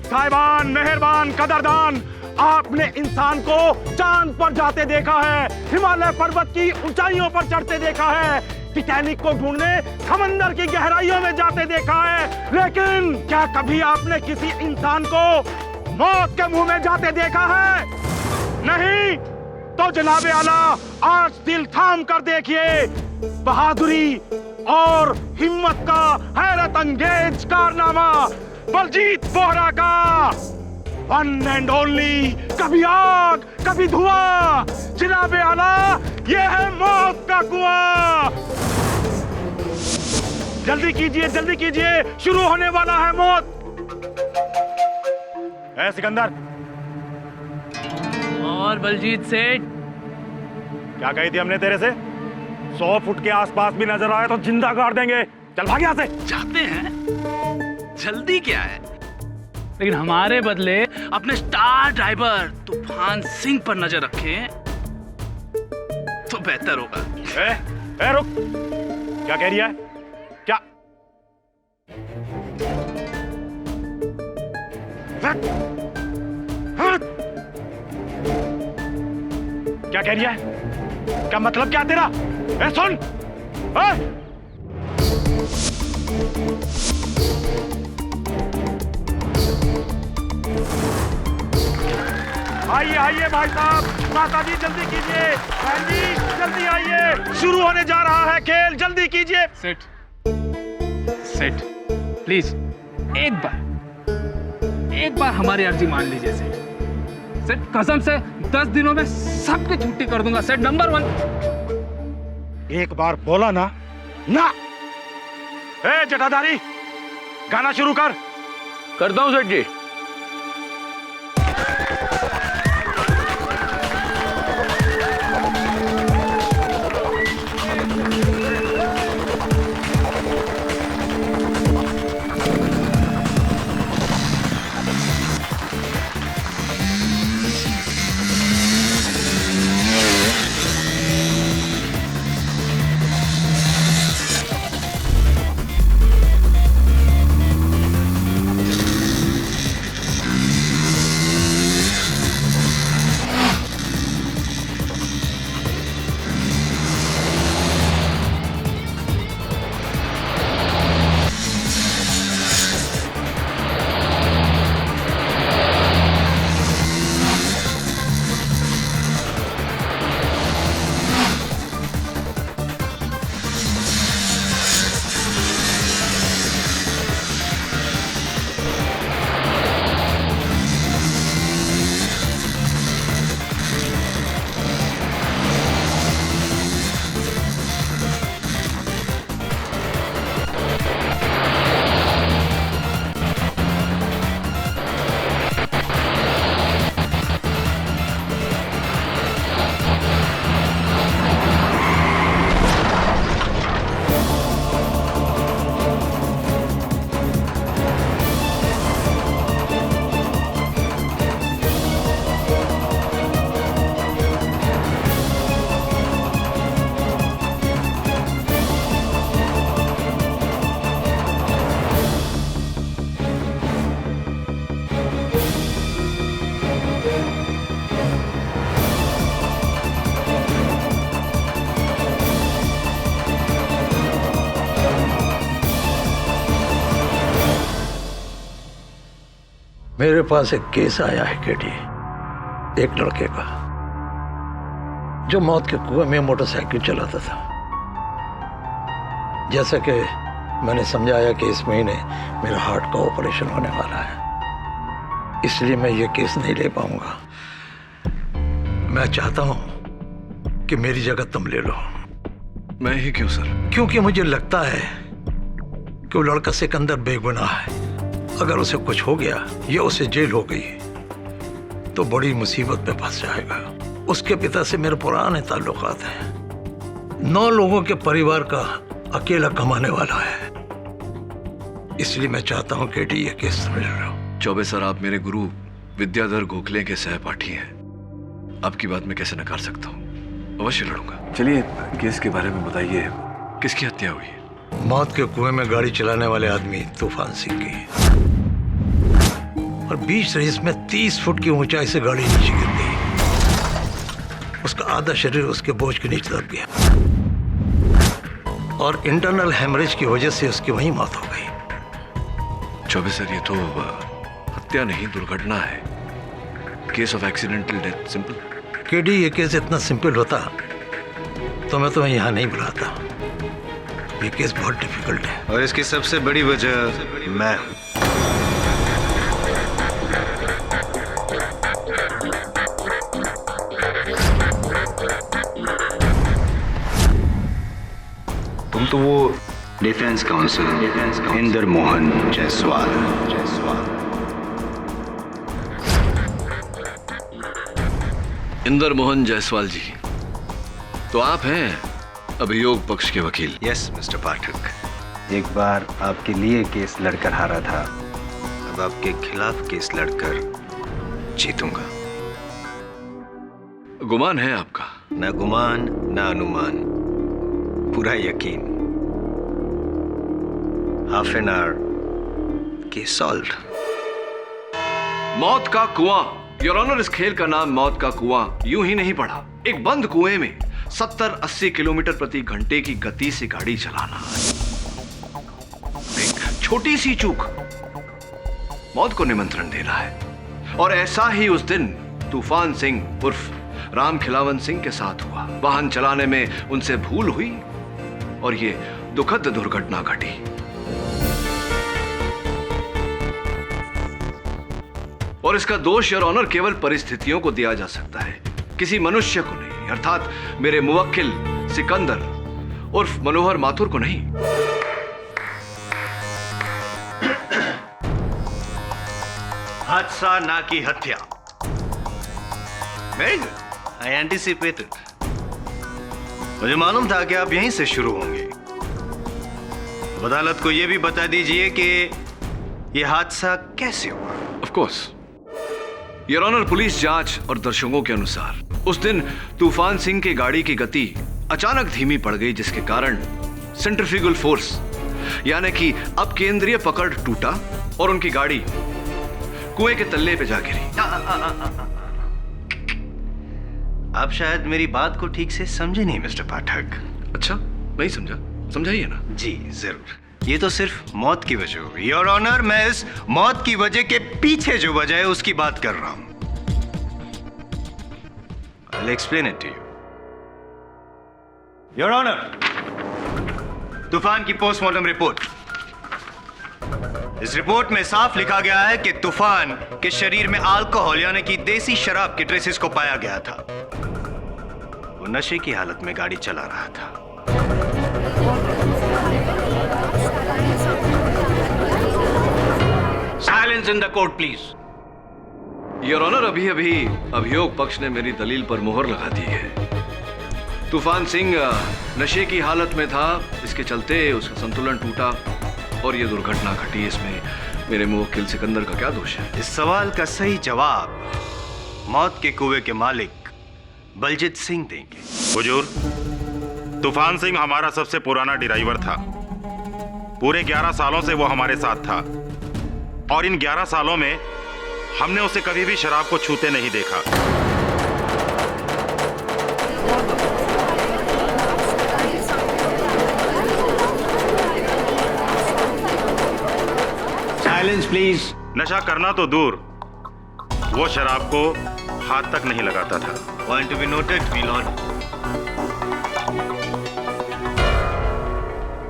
साहिबान, मेहरबान, कदरदान, आपने इंसान को चांद पर जाते देखा है, हिमालय पर्वत की ऊंचाइयों पर चढ़ते देखा है, टाइटैनिक को ढूंढने समंदर की गहराइयों में जाते देखा है, लेकिन क्या कभी आपने किसी इंसान को मौत के मुंह में जाते देखा है? नहीं। तो जनाबे आला, आज दिल थाम कर देखिए बहादुरी और हिम्मत का हैरत अंगेज कारनामा बलजीत बोहरा का। वन एंड ओनली, कभी आग कभी धुआं, जनाबे आला ये है मौत का कुआं। जल्दी कीजिए, शुरू होने वाला है मौत। ऐ सिकंदर। और बलजीत सेठ, क्या कही थी हमने तेरे से? 100 फुट के आसपास भी नजर आए तो जिंदा गाड़ देंगे। चल भाग यहाँ से। जाते हैं, जल्दी क्या है, लेकिन हमारे बदले अपने स्टार ड्राइवर तूफान सिंह पर नजर रखें तो बेहतर होगा। ए रुक, क्या कह रही है? क्या क्या कह रही है? क्या मतलब क्या तेरा? ए सुन, आइए भाई साहब, माता जी जल्दी कीजिए, बहन जी जल्दी आइए, शुरू होने जा रहा है खेल, जल्दी कीजिए। सेठ प्लीज एक बार हमारी अर्जी मान लीजिए सेठ। कसम से 10 दिनों में सबकी छुट्टी कर दूंगा सेठ, नंबर 1। एक बार बोला ना। ए जटाधारी, गाना शुरू करता हूं सेठ जी। मेरे पास एक केस आया है केडी, एक लड़के का जो मौत के कुएं में मोटरसाइकिल चलाता था। जैसा कि मैंने समझाया कि इस महीने मेरा हार्ट का ऑपरेशन होने वाला है, इसलिए मैं ये केस नहीं ले पाऊंगा। मैं चाहता हूं कि मेरी जगह तुम ले लो। मैं ही क्यों सर? क्योंकि मुझे लगता है कि वो लड़का सिकंदर बेगुनाह है। अगर उसे कुछ हो गया या उसे जेल हो गई तो बड़ी मुसीबत में फंस जाएगा। उसके पिता से मेरे पुराने ताल्लुकात हैं। 9 लोगों के परिवार का अकेला कमाने वाला है। इसलिए मैं चाहता हूं कि ये केस समझ लो। चौबे सर, आप मेरे गुरु विद्याधर गोखले के सहपाठी हैं। आपकी बात मैं कैसे नकार सकता हूँ? अवश्य लड़ूंगा। चलिए केस के बारे में बताइए, किसकी हत्या हुई है? मौत के कुएं में गाड़ी चलाने वाले आदमी तूफान सिंह की। और बीच रेस में 30 फुट की ऊंचाई से गाड़ी नीचे गिर गई। उसका आधा शरीर उसके बोझ के नीचे दब गया और इंटरनल हेमरेज की वजह से उसकी वहीं मौत हो गई। चौबे सर, ये तो हत्या नहीं, दुर्घटना है। Case of accidental death, simple. KD, ये केस इतना सिंपल होता तो मैं तुम्हें यहाँ नहीं बुलाता। ये केस बहुत डिफिकल्ट है और इसकी सबसे बड़ी वजह मैं हूं। तुम तो वो डिफेंस काउंसिल इंदर मोहन जायसवाल। इंदर मोहन जायसवाल जी, तो आप हैं अभियोग पक्ष के वकील? यस मिस्टर पाठक, एक बार आपके लिए केस लड़कर हारा था, अब आपके खिलाफ केस लड़कर जीतूंगा। गुमान है आपका? ना गुमान ना अनुमान, पूरा यकीन। Half an hour case solved. मौत का कुआं, योर ऑनर, इस खेल का नाम मौत का कुआं यूं ही नहीं पड़ा। एक बंद कुएं में 70-80 किलोमीटर प्रति घंटे की गति से गाड़ी चलाना, एक छोटी सी चूक मौत को निमंत्रण देना है। और ऐसा ही उस दिन तूफान सिंह उर्फ राम खिलावन सिंह के साथ हुआ। वाहन चलाने में उनसे भूल हुई और ये दुखद दुर्घटना घटी। और इसका दोष योर ऑनर केवल परिस्थितियों को दिया जा सकता है, किसी मनुष्य को नहीं, अर्थात मेरे मुवक्किल सिकंदर उर्फ मनोहर माथुर को नहीं। हादसा ना की हत्या। वेरी गुड, आई एंटिसिपेटेड। मुझे मालूम था कि आप यहीं से शुरू होंगे। अदालत को यह भी बता दीजिए कि यह हादसा कैसे हुआ। Of course your honour, police जांच और दर्शकों के अनुसार उस दिन तूफान सिंह की गाड़ी की गति अचानक धीमी पड़ गई, जिसके कारण सेंट्रीफ्यूगल फोर्स यानी कि अब केंद्रीय पकड़ टूटा और उनकी गाड़ी कुएं के तल्ले पे जा गिरी। आप शायद मेरी बात को ठीक से समझे नहीं मिस्टर पाठक। अच्छा, नहीं समझा, समझाइए ना। जी जरूर। ये तो सिर्फ मौत की वजह हुई योर ऑनर। मैं इस मौत की वजह के पीछे जो वजह है उसकी बात कर रहा हूं। I'll explain it to you. Your honour, तूफान की पोस्टमार्टम रिपोर्ट। इस रिपोर्ट में साफ लिखा गया है कि तूफान के शरीर में अल्कोहल यानी कि देसी शराब के ट्रेसेस को पाया गया था। वो नशे की हालत में गाड़ी चला रहा था। Silence in the court please. Your honour, अभी अभी अभियोग पक्ष ने मेरी दलील पर मुहर लगा दी है। तूफान सिंह नशे की हालत में था, इसके चलते उसका संतुलन टूटा और ये दुर्घटना घटी। इसमें मेरे मुवक्किल सिकंदर का क्या दोष है? इस सवाल का सही जवाब मौत के कुएं के मालिक बलजीत सिंह देंगे। हुजूर, तूफान सिंह हमारा सबसे पुराना ड्राइवर था। पूरे 11 सालों से वो हमारे साथ था और इन 11 सालों में हमने उसे कभी भी शराब को छूते नहीं देखा। Silence please. नशा करना तो दूर, वो शराब को हाथ तक नहीं लगाता था। Point to be noted milord.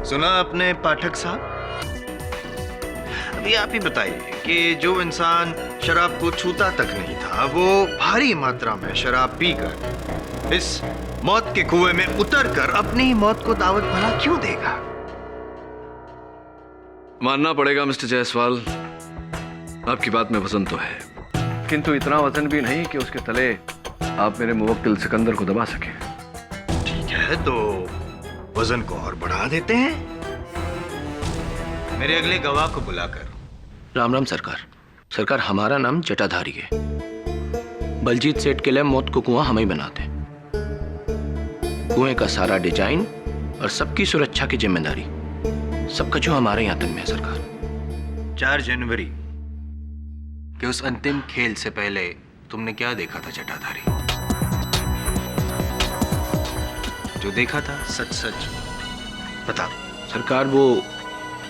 सुना आपने पाठक साहब? अभी आप ही बताइए कि जो इंसान शराब को छूता तक नहीं था, वो भारी मात्रा में शराब पीकर इस मौत के कुएं में उतरकर अपनी मौत को दावत भला क्यों देगा? मानना पड़ेगा मिस्टर जायसवाल, आपकी बात में वजन तो है, किंतु इतना वजन भी नहीं कि उसके तले आप मेरे मुवक्किल सिकंदर को दबा सके। ठीक है, तो वजन को और बढ़ा देते हैं। मेरे अगले गवाह को बुलाकर। राम राम सरकार। सरकार, हमारा नाम जटाधारी है। बलजीत सेठ के लिए मौत को कुआं हम ही बनाते हैं। कुएं का सारा डिजाइन और सबकी सुरक्षा की जिम्मेदारी सबका जो हमारे यहाँ तक में है सरकार। 4 जनवरी कि उस अंतिम खेल से पहले तुमने क्या देखा था जटाधारी? जो देखा था सच सच बता। सरकार, वो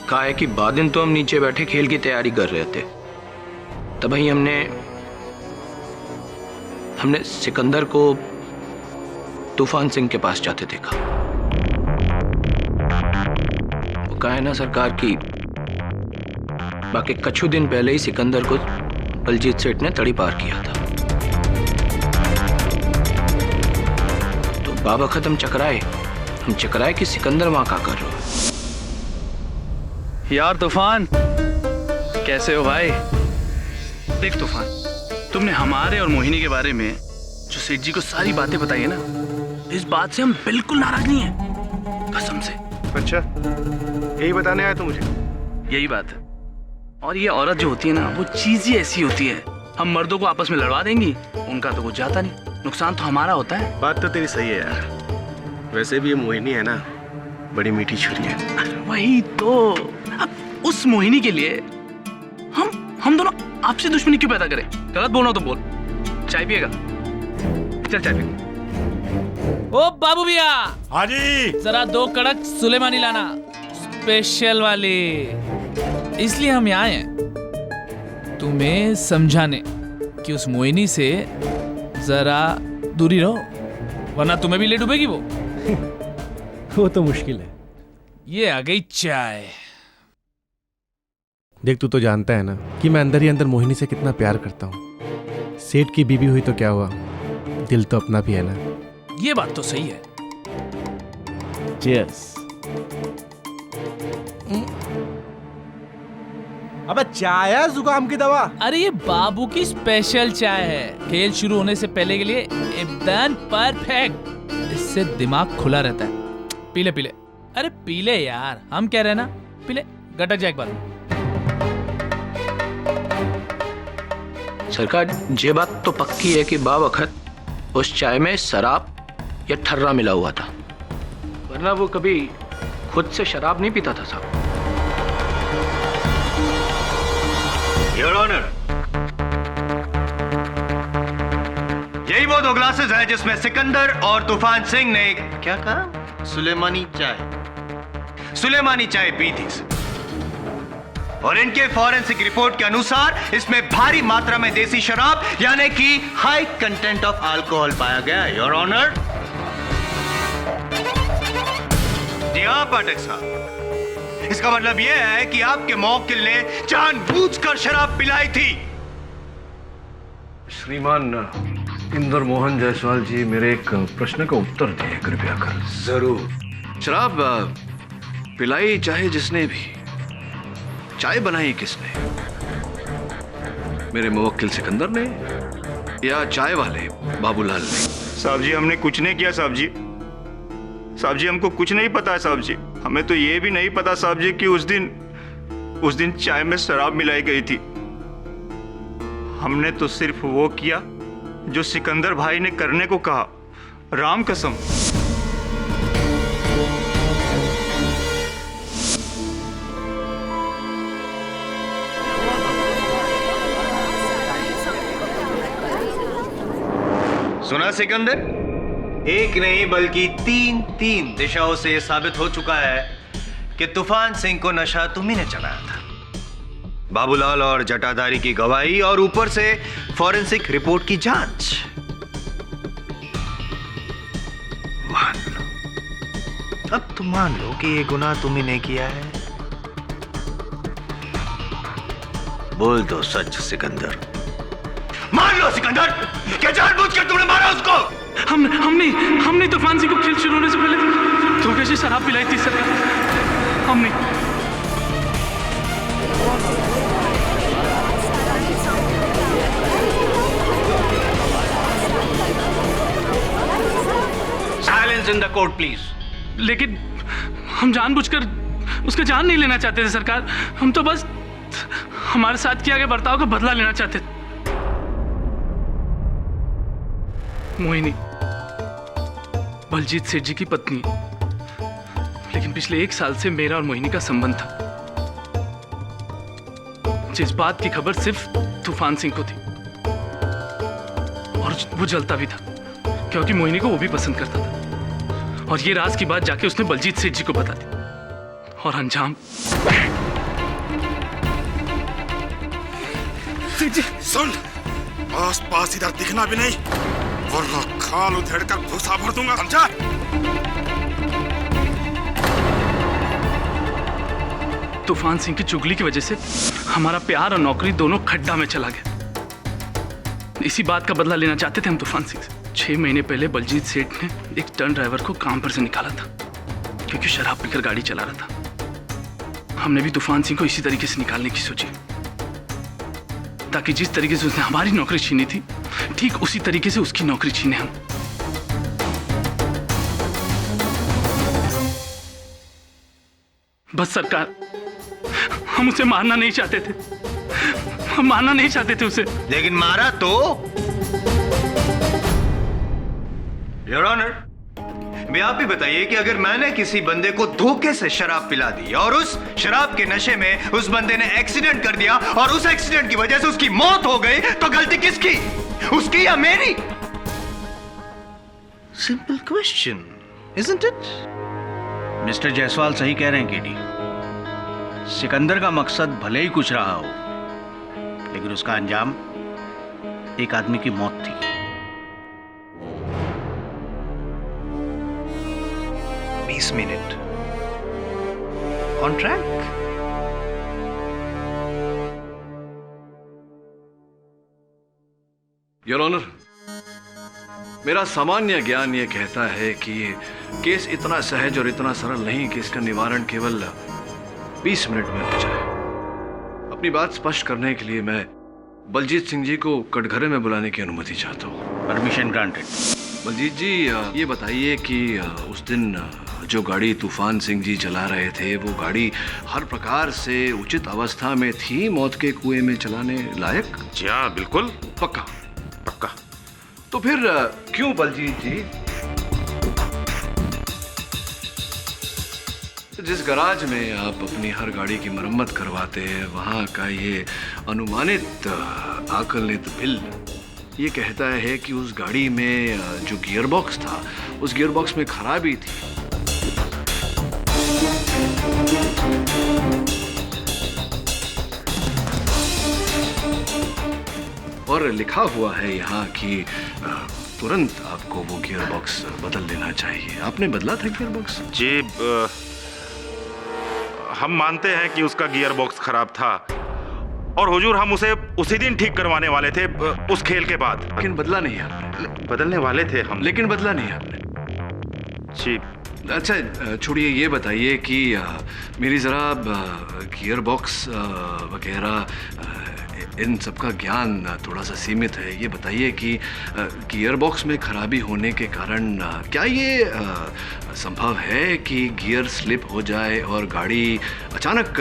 काहे कि बाद दिन तो हम नीचे बैठे खेल की तैयारी कर रहे थे, तभी हमने सिकंदर को तूफान सिंह के पास जाते देखा। वो कहा है ना सरकार की बाकी कुछ दिन पहले ही सिकंदर को बलजीत सेठ ने तड़ी पार किया था। तो बाबखत हम चकराए कि सिकंदर वहां क्या कर रहा है। यार तूफान, कैसे हो भाई? देख तूफान, तुमने हमारे और मोहिनी के बारे में जो सेठ जी को सारी बातें बताई है ना, इस बात से हम बिल्कुल नाराज नहीं है, कसम से। अच्छा, यही बताने आया तो मुझे? यही बात है। और ये औरत जो होती है ना, वो चीज ही ऐसी होती है, हम मर्दों को आपस में लड़वा देंगी, उनका तो कुछ जाता नहीं, नुकसान तो हमारा होता है। बात तो तेरी सही है यार, वैसे भी ये मोहिनी है ना, बड़ी मीठी छुरी है। वही तो, अब उस मोहिनी के लिए हम दोनों आपसे दुश्मनी क्यों पैदा करें? गलत बोल रहा तो बोल। चाय पिएगा? चल चाय पी। ओ बाबू भैया, हाँ जी। जरा 2 कड़क सुलेमानी लाना, स्पेशल वाली। इसलिए हम यहाँ हैं तुम्हें समझाने कि उस मोहिनी से जरा दूरी रहो, वरना तुम्हें भी ले डूबेगी वो। वो तो मुश्किल है। ये आ गई चाय। देख, तू तो जानता है ना कि मैं अंदर ही अंदर मोहिनी से कितना प्यार करता हूँ। सेठ की बीवी हुई तो क्या हुआ, दिल तो अपना भी है ना। ये बात तो सही है। चीयर्स। अबे चाय है जुकाम की दवा? अरे ये बाबू की स्पेशल चाय है, खेल शुरू होने से पहले के लिए एकदम परफेक्ट। इससे दिमाग खुला रहता है। पीले पीले, अरे पीले यार, हम कह रहे हैं ना, पीले, गटक जाए एक बार। सरकार, ये बात तो पक्की है कि बावखत उस चाय में शराब या ठर्रा मिला हुआ था, वरना वो कभी खुद से शराब नहीं पीता था साहब। योर ऑनर, यही वो 2 ग्लासेस है जिसमें सिकंदर और तूफान सिंह ने क्या कहा? सुलेमानी चाय पी थी। और इनके फॉरेंसिक रिपोर्ट के अनुसार इसमें भारी मात्रा में देसी शराब यानी कि हाई कंटेंट ऑफ अल्कोहल पाया गया है, योर ऑनर। जी हाँ पाठक साहब, इसका मतलब यह है कि आपके मौकिल ने जानबूझकर शराब पिलाई थी। श्रीमान इंदर मोहन जायसवाल जी, मेरे एक प्रश्न का उत्तर दें कृपया कर। जरूर। शराब पिलाई चाहे जिसने भी, चाय बनाई किसने? मेरे मुवक्किल सिकंदर ने या चाय वाले बाबूलाल ने? साहब जी, हमने कुछ नहीं किया साहब जी। साहब जी, हमको कुछ नहीं पता है साहब जी। हमें तो ये भी नहीं पता साहब जी कि उस दिन चाय में शराब मिलाई गई थी। हमने तो सिर्फ वो किया जो सिकंदर भाई ने करने को कहा, राम कसम। सुना सिकंदर, एक नहीं बल्कि 3 दिशाओं से यह साबित हो चुका है कि तूफान सिंह को नशा तुम्ही ने चलाया था। बाबूलाल और जटाधारी की गवाही और ऊपर से फॉरेंसिक रिपोर्ट की जांच। मान लो, अब तुम मान लो कि ये गुनाह तुम्ही ने किया है। बोल दो सच सिकंदर। मान लो सिकंदर, क्या जानबूझकर तुमने मारा उसको? हमने तूफान सिंह को खेल शुरू होने से पहले धोखे से शराब पिलाई थी सरकार। हमने। Silence in the court please. लेकिन हम जानबूझकर उसका जान नहीं लेना चाहते थे सरकार। हम तो बस हमारे साथ किया गया बर्ताव का बदला लेना चाहते थे। मोहिनी बलजीत सेठ जी की पत्नी, लेकिन पिछले 1 साल से मेरा और मोहिनी का संबंध था। जज्बात की खबर सिर्फ तूफान सिंह को थी, और वो जलता भी था क्योंकि मोहिनी को वो भी पसंद करता था। और ये राज की बात जाके उसने बलजीत सेठ जी को बता दी, और अंजाम सुन, आस पास इधर दिखना भी नहीं वरना खाल उधेड़ कर भूसा भर दूंगा, समझा? तूफान सिंह की चुगली की वजह से हमारा प्यार और नौकरी दोनों खड्डा में चला गया। इसी बात का बदला लेना चाहते थे हम तूफान सिंह से। 6 महीने पहले बलजीत सेठ ने एक टर्न ड्राइवर को काम पर से निकाला था क्योंकि शराब पीकर गाड़ी चला रहा था। हमने भी तूफान सिंह को इसी तरीके से निकालने की सोची, ताकि जिस तरीके से उसने हमारी नौकरी छीनी थी ठीक उसी तरीके से उसकी नौकरी छीने हम। बस सरकार, हम उसे मारना नहीं चाहते थे, हम मारना नहीं चाहते थे उसे। लेकिन मारा तो। योर ऑनर, मैं आप भी बताइए कि अगर मैंने किसी बंदे को धोखे से शराब पिला दी और उस शराब के नशे में उस बंदे ने एक्सीडेंट कर दिया और उस एक्सीडेंट की वजह से उसकी मौत हो गई, तो गलती किसकी, उसकी या मेरी? Simple question, isn't it? Mister Jaiswal सही कह रहे हैं केडी। सिकंदर का मकसद भले ही कुछ रहा हो, लेकिन उसका अंजाम एक आदमी की मौत थी। 20 minute on track. Your honour, मेरा सामान्य ज्ञान यह कहता है कि ये केस इतना सहज और इतना सरल नहीं कि इसका निवारण केवल 20 मिनट में हो जाए। अपनी बात स्पष्ट करने के लिए मैं बलजीत सिंह जी को कटघरे में बुलाने की अनुमति चाहता हूँ। Permission granted. बलजीत जी, ये बताइए कि उस दिन जो गाड़ी तूफान सिंह जी चला रहे थे, वो गाड़ी हर प्रकार से उचित अवस्था में थी, मौत के कुएं में चलाने लायक? जी हाँ, बिल्कुल पक्का? पक्का। तो फिर क्यों बलजीत जी जिस गराज में आप अपनी हर गाड़ी की मरम्मत करवाते हैं, वहां का ये अनुमानित आकलित बिल ये कहता है कि उस गाड़ी में जो गियरबॉक्स था, उस गियरबॉक्स में खराबी थी। और लिखा हुआ है यहाँ कि तुरंत आपको वो गियरबॉक्स बदल लेना चाहिए। आपने बदला था गियरबॉक्स? जी, हम मानते हैं कि उसका गियर बॉक्स खराब था और हुजूर हम उसे उसी दिन ठीक करवाने वाले थे, उस खेल के बाद। लेकिन बदला नहीं आपने? बदलने वाले थे हम, लेकिन बदला नहीं आपने? जी। अच्छा छोड़िए, ये बताइए कि मेरी ज़रा गियर बॉक्स वगैरह इन सब का ज्ञान थोड़ा सा सीमित है। ये बताइए कि गियर बॉक्स में खराबी होने के कारण क्या ये संभव है कि गियर स्लिप हो जाए और गाड़ी अचानक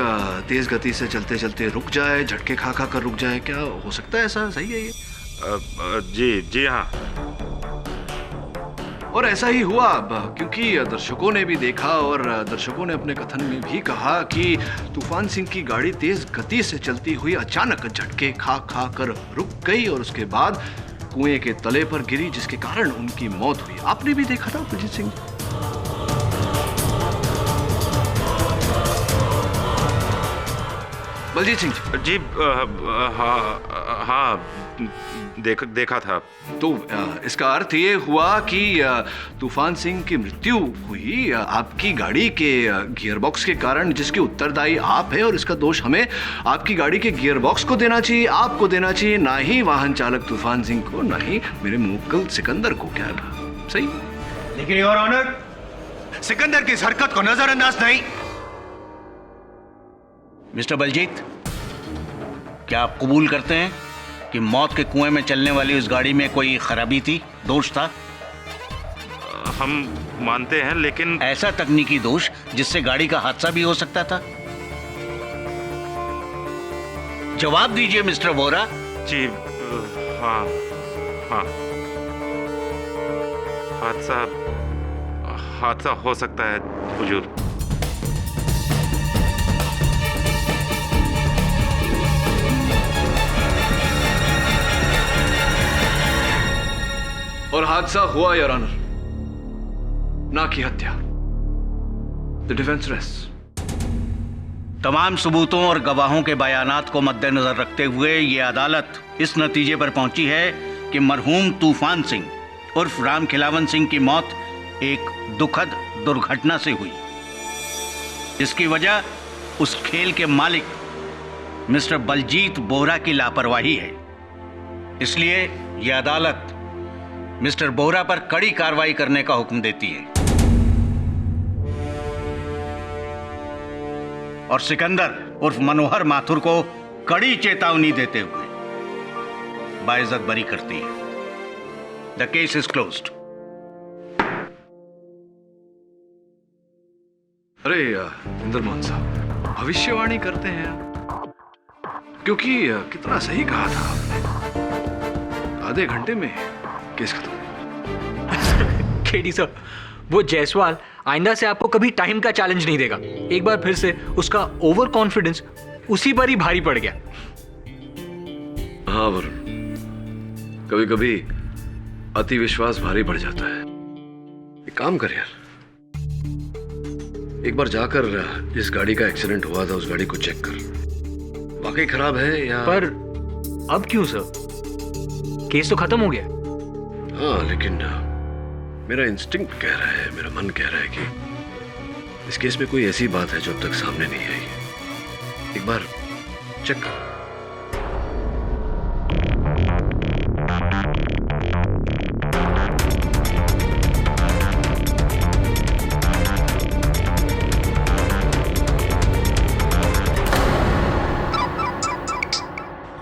तेज़ गति से चलते चलते रुक जाए, झटके खा खा कर रुक जाए? क्या हो सकता है ऐसा? सही है ये? जी हाँ। और ऐसा ही हुआ क्योंकि दर्शकों ने भी देखा और दर्शकों ने अपने कथन में भी कहा कि तूफान सिंह की गाड़ी तेज गति से चलती हुई अचानक झटके खा खा कर रुक गई और उसके बाद कुएं के तले पर गिरी, जिसके कारण उनकी मौत हुई। आपने भी देखा था बलजीत सिंह? बलजीत सिंह जी हाँ, देखा था। तो इसका अर्थ ये हुआ कि तूफान सिंह की मृत्यु हुई आपकी गाड़ी के गियरबॉक्स के कारण, जिसके उत्तरदायी आप हैं, और इसका दोष हमें आपकी गाड़ी के गियरबॉक्स को देना चाहिए, आपको देना चाहिए, ना ही वाहन चालक तूफान सिंह को, ना ही मेरे मुवक्किल सिकंदर को। क्या सही? लेकिन योर ऑनर, सिकंदर की इस हरकत को नजरअंदाज नहीं। मिस्टर बलजीत, क्या आप कबूल करते हैं कि मौत के कुएं में चलने वाली उस गाड़ी में कोई खराबी थी, दोष था? हम मानते हैं, लेकिन ऐसा तकनीकी दोष जिससे गाड़ी का हादसा भी हो सकता था। जवाब दीजिए मिस्टर वोरा। जी हाँ हाँ, हादसा हो सकता है हुजूर। और हादसा हुआ योर ऑनर, ना की हत्या। The defence rest. तमाम सबूतों और गवाहों के बयानात को मद्देनजर रखते हुए ये अदालत इस नतीजे पर पहुंची है कि मरहूम तूफान सिंह उर्फ राम खिलावन सिंह की मौत एक दुखद दुर्घटना से हुई, जिसकी वजह उस खेल के मालिक मिस्टर बलजीत बोहरा की लापरवाही है। इसलिए यह अदालत मिस्टर बोहरा पर कड़ी कार्रवाई करने का हुक्म देती है और सिकंदर उर्फ मनोहर माथुर को कड़ी चेतावनी देते हुए बाइज्जत बरी करती है। The case is closed. अरे इंद्रमोहन साहब, भविष्यवाणी करते हैं क्योंकि कितना सही कहा था आपने, आधे घंटे में केस खत्म। केडी सर, वो जायसवाल आइंदा से आपको कभी टाइम का चैलेंज नहीं देगा। एक बार फिर से उसका ओवर कॉन्फिडेंस उसी पर ही भारी पड़ गया। हाँ वरुण, कभी कभी अति विश्वास भारी पड़ जाता है। एक काम कर यार, एक बार जाकर जिस गाड़ी का एक्सीडेंट हुआ था उस गाड़ी को चेक कर, वाकई खराब है या। पर अब क्यों सर, केस तो खत्म हो गया। हाँ लेकिन मेरा इंस्टिंक्ट कह रहा है, मेरा मन कह रहा है कि इस केस में कोई ऐसी बात है जो अब तक सामने नहीं आई। एक बार चेक कर।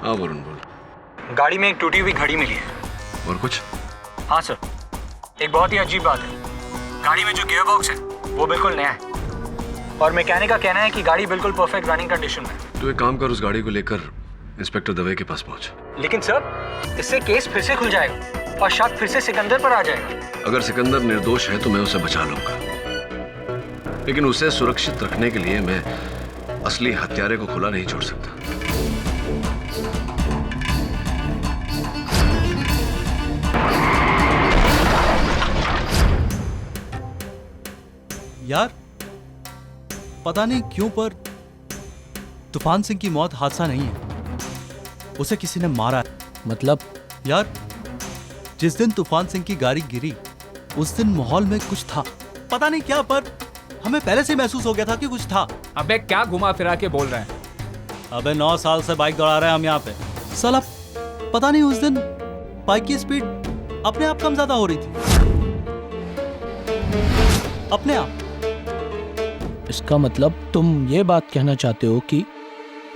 हाँ वरुण बोल। गाड़ी में एक टूटी हुई घड़ी मिली है। और कुछ? हाँ सर, एक बहुत ही अजीब बात है। गाड़ी में जो गियर बॉक्स है वो बिल्कुल नया है और मैकेनिक का कहना है कि गाड़ी बिल्कुल परफेक्ट रनिंग कंडीशन में है। तो एक काम कर, उस गाड़ी को लेकर इंस्पेक्टर दवे के पास पहुंच। लेकिन सर, इससे केस फिर से खुल जाएगा और शक फिर से सिकंदर पर आ जाएगा। अगर सिकंदर निर्दोष है तो मैं उसे बचा लूंगा, लेकिन उसे सुरक्षित रखने के लिए मैं असली हत्यारे को खुला नहीं छोड़ सकता। यार पता नहीं क्यों पर तूफान सिंह की मौत हादसा नहीं है, उसे किसी ने मारा है। मतलब? यार जिस दिन तूफान सिंह की गाड़ी गिरी उस दिन माहौल में कुछ था, पता नहीं क्या, पर हमें पहले से महसूस हो गया था कि कुछ था। अबे क्या घुमा फिरा के बोल रहे हैं? अबे 9 साल से बाइक दौड़ा रहे हैं हम यहाँ पे। साला पता नहीं उस दिन बाइक की स्पीड अपने आप कम ज्यादा हो रही थी, अपने आप। इसका मतलब तुम ये बात कहना चाहते हो कि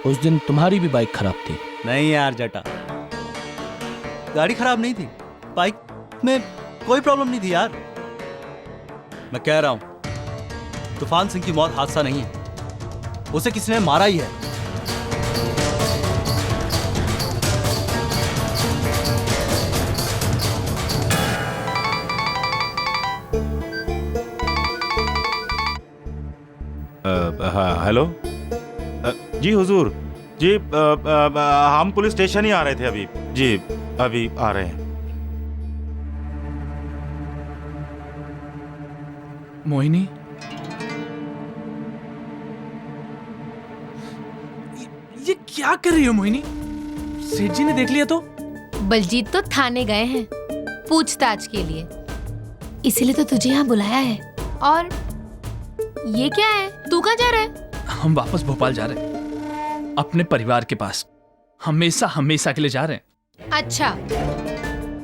उस दिन तुम्हारी भी बाइक खराब थी? नहीं यार जटा, गाड़ी खराब नहीं थी, बाइक में कोई प्रॉब्लम नहीं थी यार। मैं कह रहा हूं तूफान सिंह की मौत हादसा नहीं है, उसे किसी ने मारा ही है। हेलो जी हुजूर जी, हम पुलिस स्टेशन ही आ रहे थे अभी जी, अभी आ रहे हैं। मोहिनी, ये क्या कर रही हो मोहिनी? सेठ जी ने देख लिया तो? बलजीत तो थाने गए हैं पूछताछ के लिए, इसीलिए तो तुझे यहाँ बुलाया है। और ये क्या है, तू कहाँ जा रहा है? हम वापस भोपाल जा रहे हैं, अपने परिवार के पास, हमेशा हमेशा के लिए जा रहे हैं। अच्छा,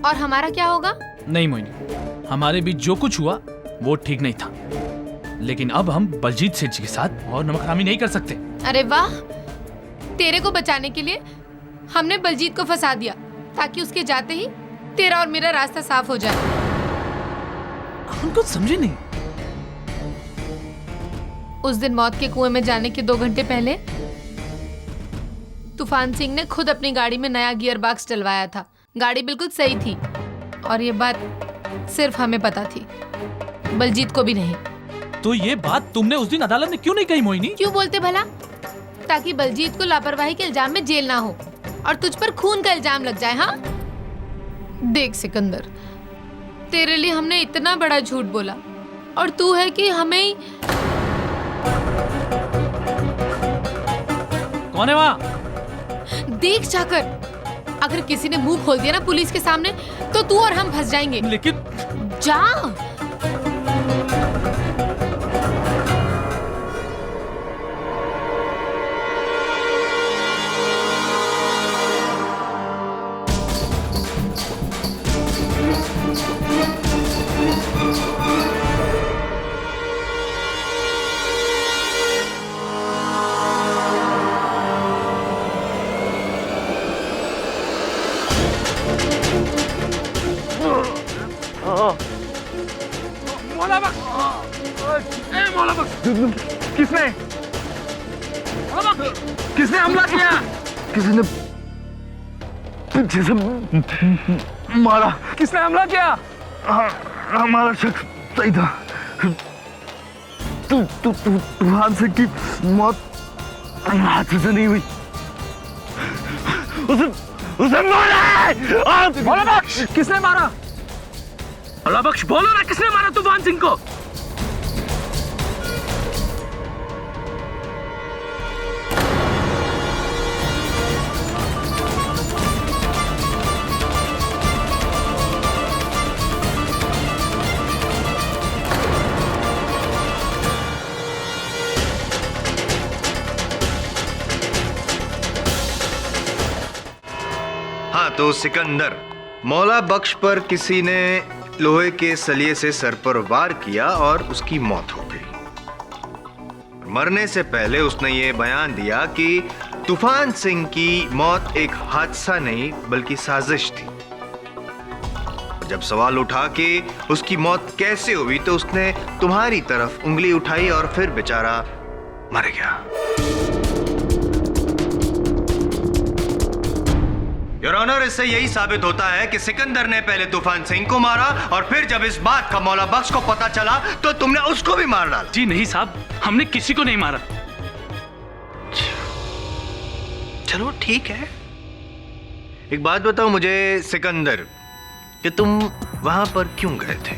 और हमारा क्या होगा? नहीं मोहिनी, हमारे बीच जो कुछ हुआ वो ठीक नहीं था, लेकिन अब हम बलजीत सेठ जी के साथ और नमकहरामी नहीं कर सकते। अरे वाह, तेरे को बचाने के लिए हमने बलजीत को फंसा दिया ताकि उसके जाते ही तेरा और मेरा रास्ता साफ हो जाए। हम कुछ समझे नहीं। उस दिन मौत के कुएं में जाने के 2 घंटे पहले तूफान सिंह ने खुद अपनी गाड़ी में नया गियर बॉक्स डलवाया था। गाड़ी बिल्कुल सही थी और ये बात सिर्फ हमें पता थी, बलजीत को भी नहीं। तो ये बात तुमने उस दिन अदालत में क्यों नहीं कही मोहिनी? क्यों बोलते भला? ताकि बलजीत को लापरवाही के इल्जाम में जेल ना हो और तुझ पर खून का इल्जाम लग जाए। हाँ देख सिकंदर, तेरे लिए हमने इतना बड़ा झूठ बोला और तू है कि हमें ही... कौन है वहाँ? देख जाकर, अगर किसी ने मुंह खोल दिया ना पुलिस के सामने तो तू और हम फंस जाएंगे। लेकिन जा। किसने हमला किया? किसी ने पीछे से मारा। किसने हमला किया? हमारा शख्स सही था। तूफान सिंह की मौत हाथ से नहीं हुई, उसे मारा है। मौला बख्श, किसने मारा? मौला बख्श बोलो ना, किसने मारा तूफान सिंह को? हाँ, तो सिकंदर, मौला बख्श पर किसी ने लोहे के सलिए से सर पर वार किया और उसकी मौत हो गई। मरने से पहले उसने ये बयान दिया कि तूफान सिंह की मौत एक हादसा नहीं बल्कि साजिश थी। जब सवाल उठा कि उसकी मौत कैसे हुई तो उसने तुम्हारी तरफ उंगली उठाई और फिर बेचारा मर गया। योर ऑनर, इससे यही साबित होता है कि सिकंदर ने पहले तूफान सिंह को मारा और फिर जब इस बात का मौला बख्श को पता चला तो तुमने उसको भी मार डाला। जी नहीं साहब, हमने किसी को नहीं मारा। चलो ठीक है, एक बात बताओ मुझे सिकंदर, कि तुम वहां पर क्यों गए थे?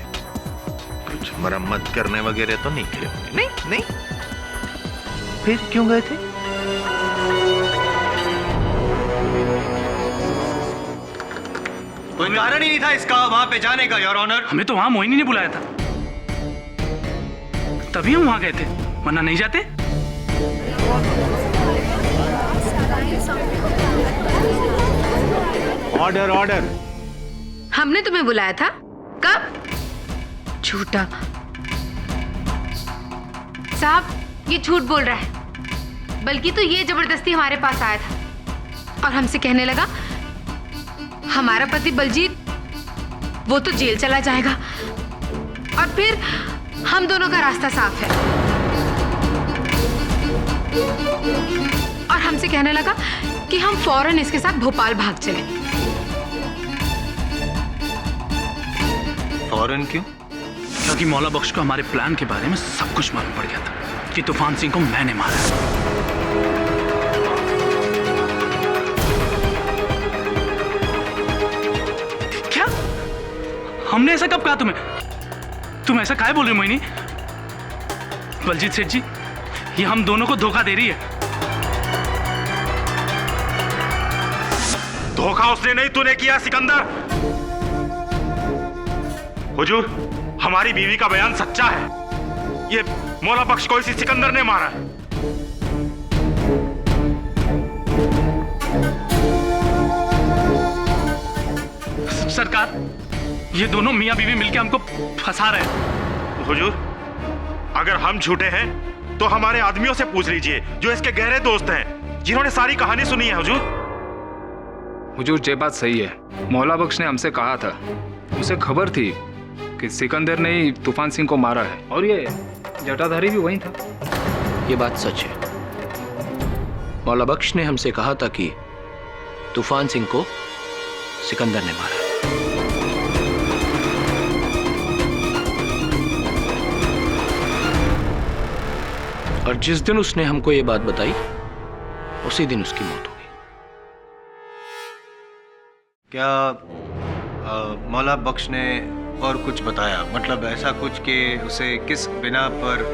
कुछ मरम्मत करने वगैरह तो नहीं गए होंगे? नहीं नहीं, फिर क्यों गए थे? कोई कारण ही नहीं था इसका वहां पे जाने का, योर ऑनर। हमें तो वहां मोहिनी ने बुलाया था, तभी हम वहां गए थे, वरना नहीं जाते। Order order. हमने तुम्हें बुलाया था? कब? झूठा। साहब, ये झूठ बोल रहा है, बल्कि तो ये जबरदस्ती हमारे पास आया था और हमसे कहने लगा हमारा पति बलजीत वो तो जेल चला जाएगा और फिर हम दोनों का रास्ता साफ है। और हमसे कहने लगा कि हम फौरन इसके साथ भोपाल भाग चले। फौरन क्यों? क्योंकि मौला बख्श को हमारे प्लान के बारे में सब कुछ मालूम पड़ गया था कि तूफान सिंह को मैंने मारा। हमने ऐसा कब कहा तुम्हें? तुम ऐसा काहे बोल रहे हो मोहिनी? बलजीत सेठ जी, ये हम दोनों को धोखा दे रही है। धोखा उसने नहीं, तूने किया सिकंदर। हुजूर, हमारी बीवी का बयान सच्चा है। ये मौला बख्श को इसी सिकंदर ने मारा है। सरकार, ये दोनों मियां बीवी मिलकर हमको फंसा रहे हैं। हुजूर, अगर हम झूठे हैं तो हमारे आदमियों से पूछ लीजिए जो इसके गहरे दोस्त हैं, जिन्होंने सारी कहानी सुनी है। हुजूर, हुजूर, ये बात सही है। मौला बख्श ने हमसे कहा था, उसे खबर थी कि सिकंदर ने ही तूफान सिंह को मारा है और ये जटाधारी भी वहीं था। ये बात सच है। मौला बख्श ने हमसे कहा था कि तूफान सिंह को सिकंदर ने मारा। और जिस दिन उसने हमको ये बात बताई उसी दिन उसकी मौत हो गई। क्या मौला बख्श ने और कुछ बताया? मतलब ऐसा कुछ कि उसे किस बिना पर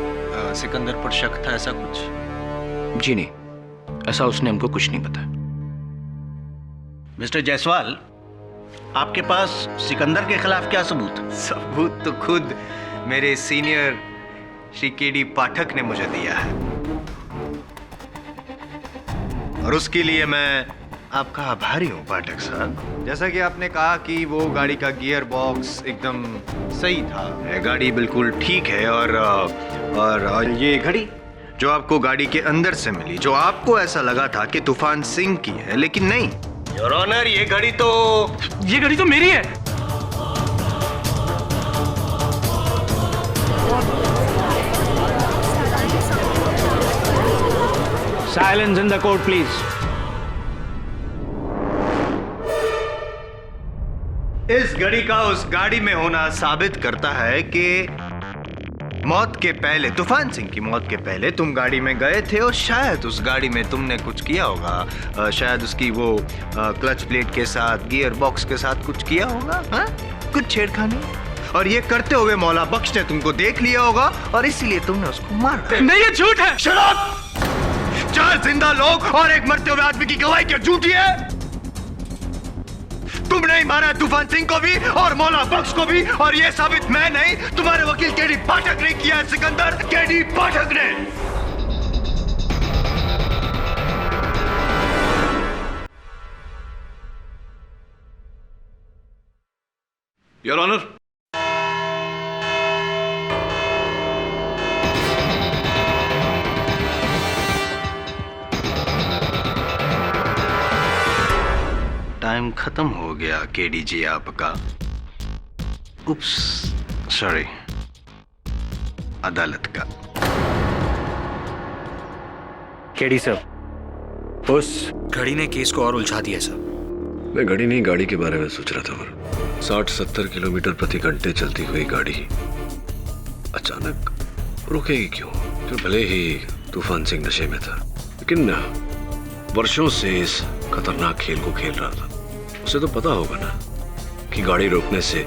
सिकंदर पर शक था, ऐसा कुछ? जी नहीं, ऐसा उसने हमको कुछ नहीं बताया। मिस्टर जायसवाल, आपके पास सिकंदर के खिलाफ क्या सबूत? सबूत तो खुद मेरे सीनियर श्री केडी पाठक ने मुझे दिया है, और उसके लिए मैं आपका आभारी हूँ पाठक साहब। जैसा कि आपने कहा कि वो गाड़ी का गियर बॉक्स एकदम सही था, गाड़ी बिल्कुल ठीक है, और ये घड़ी जो आपको गाड़ी के अंदर से मिली, जो आपको ऐसा लगा था कि तूफान सिंह की है, लेकिन नहीं योर ऑनर, ये घड़ी तो मेरी है। Silence in the court, please. इस घड़ी का उस गाड़ी में होना साबित करता है कि मौत के पहले, तूफान सिंह की मौत के पहले तुम गाड़ी में गए थे, और शायद उस गाड़ी में तुमने कुछ किया होगा। शायद उसकी वो क्लच प्लेट के साथ, गियर बॉक्स के साथ कुछ किया होगा, हा? कुछ छेड़खानी, और ये करते हुए मौला बख्श ने तुमको देख लिया होगा, और इसीलिए तुमने उसको मारा। नहीं, ये झूठ है। Shut up! 4 जिंदा लोग और एक मरते हुए आदमी की गवाही क्या झूठी है? तुमने ही मारा तूफान सिंह को भी और मौला बख्श को भी, और ये साबित मैं नहीं, तुम्हारे वकील केडी पाठक ने किया है सिकंदर, केडी पाठक ने। योर ऑनर, टाइम खत्म हो गया केडी जी आपका। उप्स, सॉरी, अदालत का। केडी सर, उस घड़ी ने केस को और उलझा दिया सर। मैं घड़ी नहीं, गाड़ी के बारे में सोच रहा था। 60-70 किलोमीटर प्रति घंटे चलती हुई गाड़ी अचानक रुकेगी क्यों? फिर भले ही तूफान सिंह नशे में था, लेकिन वर्षों से इस खतरनाक खेल को खेल रहा था। उसे तो पता होगा ना कि गाड़ी रोकने से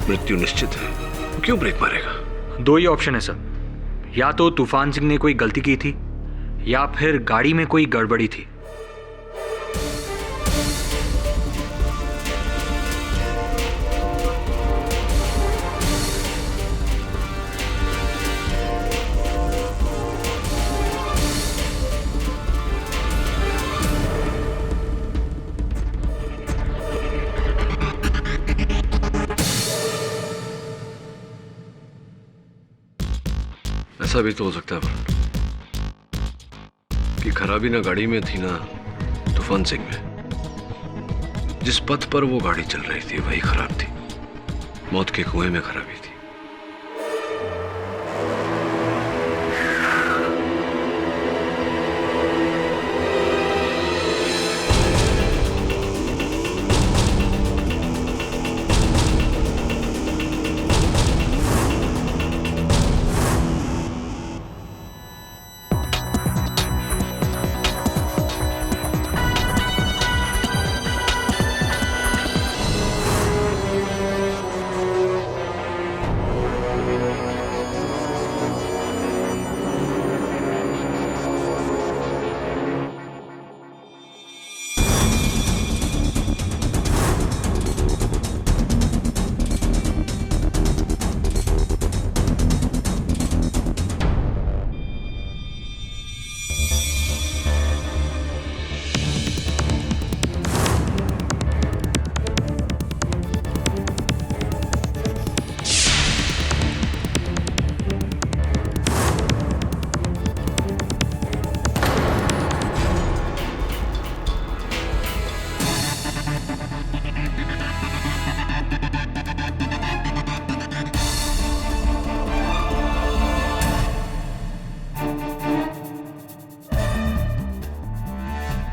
मृत्यु निश्चित है, वो क्यों ब्रेक मारेगा? 2 ही ऑप्शन है सर, या तो तूफान सिंह ने कोई गलती की थी, या फिर गाड़ी में कोई गड़बड़ी थी। ऐसा भी तो हो सकता है कि खराबी ना गाड़ी में थी ना तूफान सिंह में। जिस पथ पर वो गाड़ी चल रही थी वही खराब थी, मौत के कुएं में खराबी थी।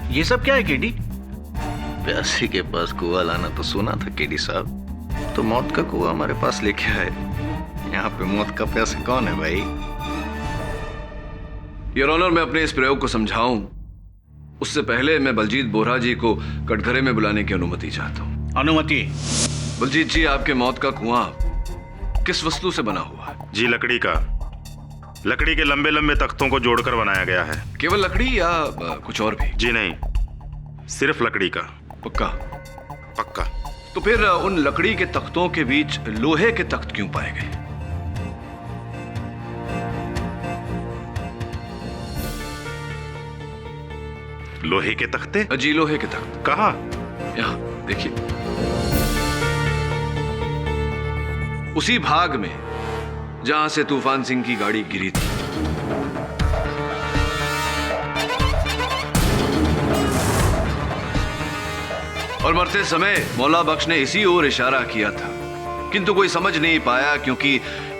ये सब क्या है केडी? प्यासी के पास कुआं लाना तो सुना था केडी साहब, तो मौत का कुआं हमारे पास लेके आए। यहाँ पे मौत का प्यासा कौन है भाई? योर ऑनर, मैं अपने इस प्रयोग को समझाऊं उससे पहले मैं बलजीत बोरा जी को कटघरे में बुलाने की अनुमति चाहता हूं। अनुमति? बलजीत जी, आपके मौत का कुआं किस वस्तु से बना हुआ है? जी लकड़ी का। लकड़ी के लंबे लंबे तख्तों को जोड़कर बनाया गया है। केवल लकड़ी या कुछ और भी? जी नहीं, सिर्फ लकड़ी का। पक्का? पक्का। तो फिर उन लकड़ी के तख्तों के बीच लोहे के तख्त क्यों पाए गए? लोहे के तख्ते? जी लोहे के तख्त। कहाँ? यहाँ देखिए, उसी भाग में जहां से तूफान सिंह की गाड़ी गिरी थी। और मरते समय मौला बख्श ने इसी ओर इशारा किया था, किंतु कोई समझ नहीं पाया क्योंकि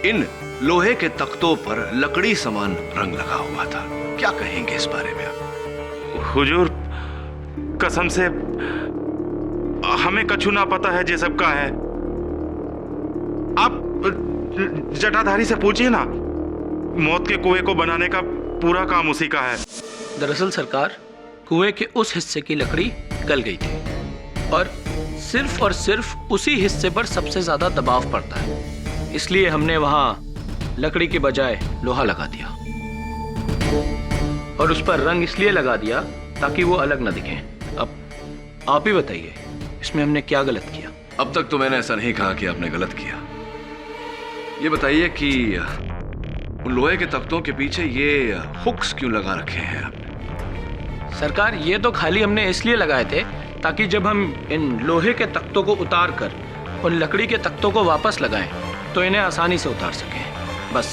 इन लोहे के तख्तों पर लकड़ी समान रंग लगा हुआ था। क्या कहेंगे इस बारे में आप? हुजूर, कसम से हमें कछु ना पता है जे सब का है। आप जटाधारी से पूछिए ना, मौत के कुएं को बनाने का पूरा काम उसी का है। दरअसल सरकार, कुएं के उस हिस्से की लकड़ी गल गई थी और सिर्फ उसी हिस्से पर सबसे ज्यादा दबाव पड़ता है, इसलिए हमने वहां लकड़ी के बजाय लोहा लगा दिया और उस पर रंग इसलिए लगा दिया ताकि वो अलग न दिखे। अब आप ही बताइए, इसमें हमने क्या गलत किया? अब तक तो मैंने ऐसा नहीं कहा कि आपने गलत किया। ये बताइए कि उन लोहे के तख्तों के पीछे ये हुक्स क्यों लगा रखे हैं आपने? सरकार, ये तो खाली हमने इसलिए लगाए थे ताकि जब हम इन लोहे के तख्तों को उतार कर उन लकड़ी के तख्तों को वापस लगाएं तो इन्हें आसानी से उतार सकें, बस।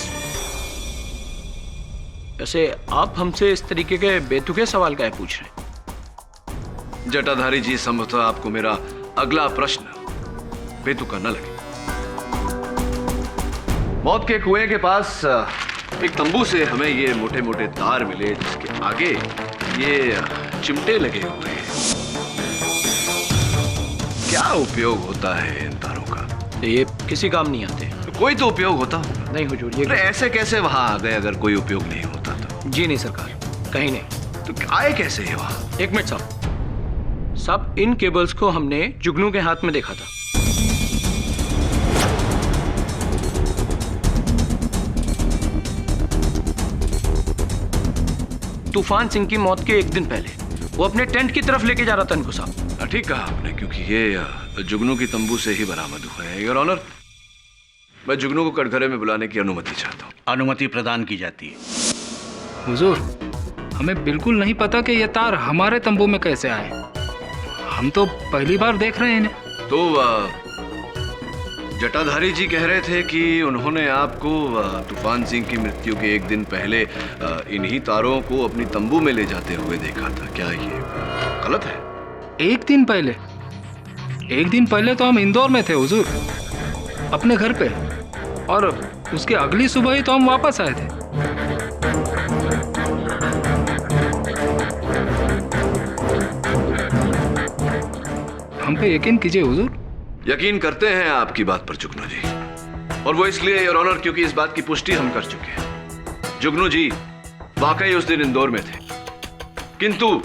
वैसे आप हमसे इस तरीके के बेतुके सवाल काहे पूछ रहे हैं? जटाधारी जी, संभवतः आपको मेरा अगला प्रश्न बेतुका न लगे। मौत के कुएं के पास एक तंबू से हमें ये मोटे मोटे तार मिले जिसके आगे ये चिमटे लगे हुए हैं। क्या उपयोग होता है इन तारों का? ये किसी काम नहीं आते। तो कोई तो उपयोग होता होगा। नहीं हुजूर, ये ऐसे कैसे वहां आ गए अगर कोई उपयोग नहीं होता तो? जी नहीं सरकार, कहीं नहीं। तो आए कैसे है वहां? एक मिनट साहब, इन केबल्स को हमने जुगनू के हाथ में देखा था। तूफान सिंह की मौत के एक दिन पहले वो अपने टेंट की तरफ लेके जा रहा था इनको साहब। ठीक कहा आपने, क्योंकि ये जुगनू की तंबू से ही बरामद हुए हैं। योर ऑनर, मैं जुगनू को कटघरे में बुलाने की अनुमति चाहता हूँ। अनुमति प्रदान की जाती है। हुजूर, हमें बिल्कुल नहीं पता कि ये तार हमारे तंबू में कैसे आए। हम तो पहली बार देख रहे हैं इन्हें। तो जटाधारी जी कह रहे थे कि उन्होंने आपको तूफान सिंह की मृत्यु के एक दिन पहले इन्हीं तारों को अपनी तंबू में ले जाते हुए देखा था। क्या ये गलत है? एक दिन पहले? एक दिन पहले तो हम इंदौर में थे हुजूर, अपने घर पे, और उसके अगली सुबह ही तो हम वापस आए थे। हम पे यकीन कीजिए हुजूर। यकीन करते हैं आपकी बात पर जुगनू जी, और वो इसलिए योर ऑनर क्योंकि इस बात की पुष्टि हम कर चुके हैं। जुगनू जी वाकई उस दिन इंदौर में थे, किंतु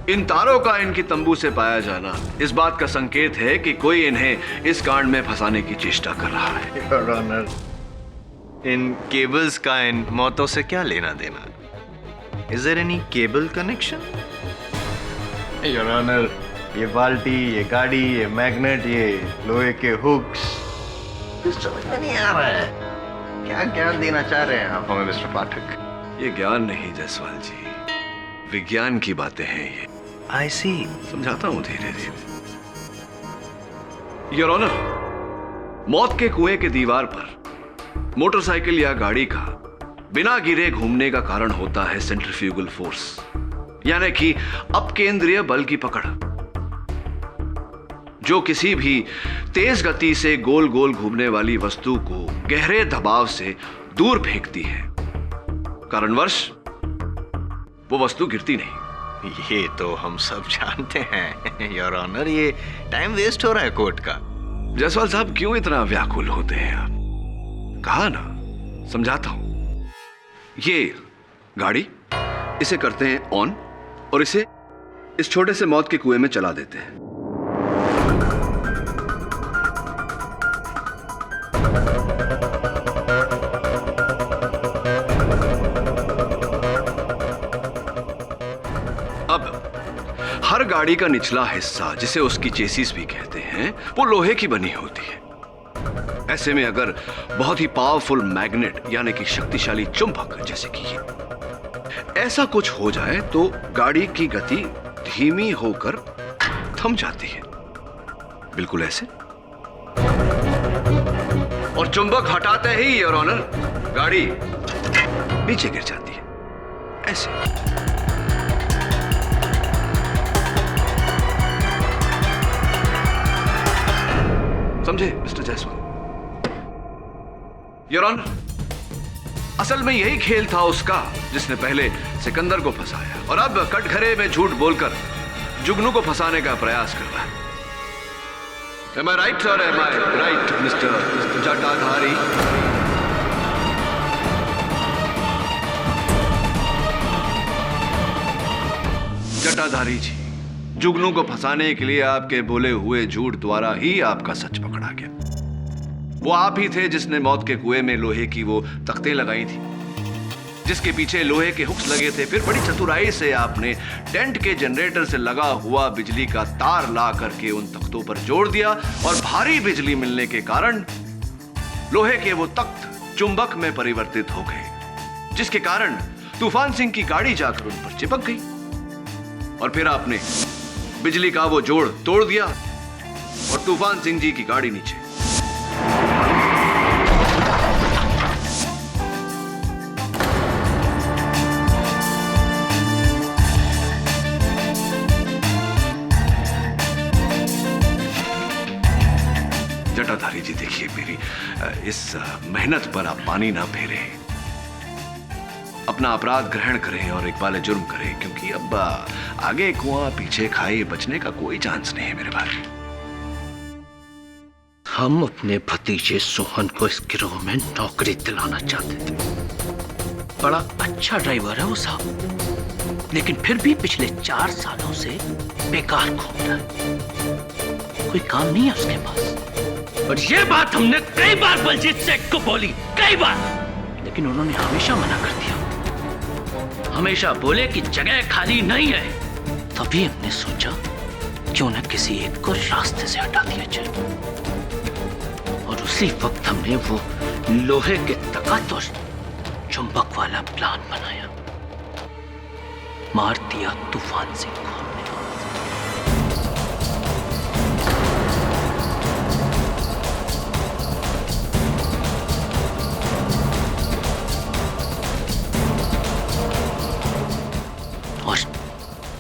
इन तारों का इनकी तंबू से पाया जाना इस बात का संकेत है कि कोई इन्हें इस कांड में फंसाने की चेष्टा कर रहा है। योर ऑनर, इन केबल्स का इन मौतों से क्या लेना देना? Is there any cable connection? Your honour, ये बाल्टी, ये गाड़ी, ये मैग्नेट, ये लोहे के हुक्स, समझ में नहीं आ रहा है। क्या ज्ञान देना चाह रहे हैं आप हमें मिस्टर पाठक? ये ज्ञान नहीं जायसवाल जी, विज्ञान की बातें हैं ये। आई सी। समझाता हूं धीरे धीरे। योर ऑनर, मौत के कुएं के दीवार पर मोटरसाइकिल या गाड़ी का बिना गिरे घूमने का कारण होता है सेंट्रीफ्यूगल फोर्स, यानी कि अपकेंद्रीय बल की पकड़, जो किसी भी तेज गति से गोल गोल घूमने वाली वस्तु को गहरे दबाव से दूर फेंकती है। कारणवश वो वस्तु गिरती नहीं। ये तो हम सब जानते हैं योर ऑनर, ये टाइम वेस्ट हो रहा है कोर्ट का। जायसवाल साहब, क्यों इतना व्याकुल होते हैं आप? कहा ना, समझाता हूं। ये गाड़ी, इसे करते हैं ऑन और इसे इस छोटे से मौत के कुएं में चला देते हैं। हर गाड़ी का निचला हिस्सा, जिसे उसकी चेसिस भी कहते हैं, वो लोहे की बनी होती है। ऐसे में अगर बहुत ही पावरफुल मैग्नेट यानी कि शक्तिशाली चुंबक, जैसे कि ये, ऐसा कुछ हो जाए तो गाड़ी की गति धीमी होकर थम जाती है, बिल्कुल ऐसे। और चुंबक हटाते ही योर ऑनर गाड़ी नीचे गिर जाती है, ऐसे। समझे मिस्टर जायसवाल? योर ऑनर, असल में यही खेल था उसका जिसने पहले सिकंदर को फंसाया और अब कटघरे में झूठ बोलकर जुगनू को फंसाने का प्रयास कर रहा है। Am I right or am I right, Mr. जटाधारी? जटाधारी जी, जुगनू को फंसाने के लिए आपके बोले हुए झूठ द्वारा ही आपका सच पकड़ा गया। वो आप ही थे जिसने मौत के कुएं में लोहे की वो तख्तें लगाई थी, जिसके पीछे लोहे के हुक्स लगे थे। फिर बड़ी चतुराई से आपने टेंट के जनरेटर से लगा हुआ बिजली का तार ला करके उन तख्तों पर जोड़ दिया और भारी बिजली मिलने के कारण लोहे के वो तख्त चुंबक में परिवर्तित हो गए, जिसके कारण तूफान सिंह की गाड़ी जाकर उन पर चिपक गई। और फिर आपने बिजली का वो जोड़ तोड़ दिया और तूफान सिंह जी की गाड़ी नीचे। जटाधारी जी, देखिए मेरी इस मेहनत पर आप पानी ना फेरे, अपना अपराध ग्रहण करें और इकबाल जुर्म करें, क्योंकि अब आगे कुआं पीछे खाई बचने का कोई चांस नहीं है मेरे भाई। हम अपने भतीजे सोहन को इस गिरोह में नौकरी दिलाना चाहते थे। बड़ा अच्छा ड्राइवर है वो साहब, लेकिन फिर भी पिछले 4 सालों से बेकार घूम रहा है, कोई काम नहीं है उसके पास। और ये बात हमने कई बार बलजीत सेठ को बोली, कई बार, लेकिन उन्होंने हमेशा मना कर दिया। हमेशा बोले कि जगह खाली नहीं है। तभी हमने सोचा क्यों न किसी एक को रास्ते से हटा दिया जाए, और उसी वक्त हमने वो लोहे के तख्त और चुंबक वाला प्लान बनाया। मार दिया तूफान सिंह को हमने। और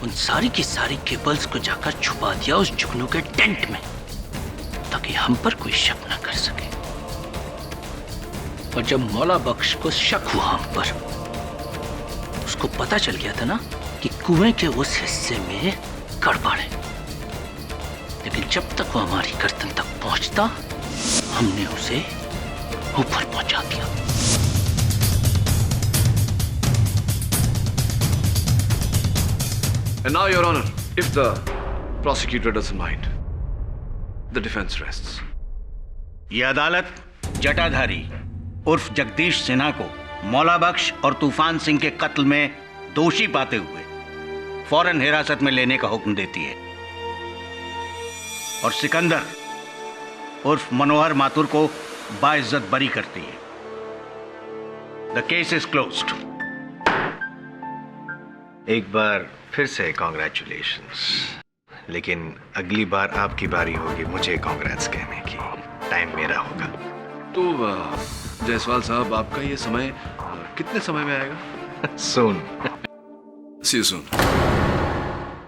उन सारी की सारी केबल्स को जाकर छुपा दिया उस जुगनू के टेंट में, ताकि हम पर कोई शक न कर सके। और जब मौला बख्श को शक हुआ हम पर, उसको पता चल गया था ना कि कुएं के उस हिस्से में गड़बड़ है, लेकिन जब तक वो हमारी गर्दन तक पहुंचता, हमने उसे ऊपर पहुंचा दिया। And now, Your Honor, if the prosecutor doesn't mind, the defense rests. ये अदालत जटाधारी उर्फ जगदीश सिन्हा को मौला बख्श और तूफान सिंह के कत्ल में दोषी पाते हुए फौरन हिरासत में लेने का हुक्म देती है, और सिकंदर उर्फ मनोहर माथुर को बाइज्जत बरी करती है। The case is closed. एक बार फिर से कॉन्ग्रेचुलेशंस, लेकिन अगली बार आपकी बारी होगी मुझे कॉन्ग्रेट्स कहने की। टाइम मेरा होगा। तो जायसवाल साहब, आपका ये समय कितने समय में आएगा? सून। See you soon.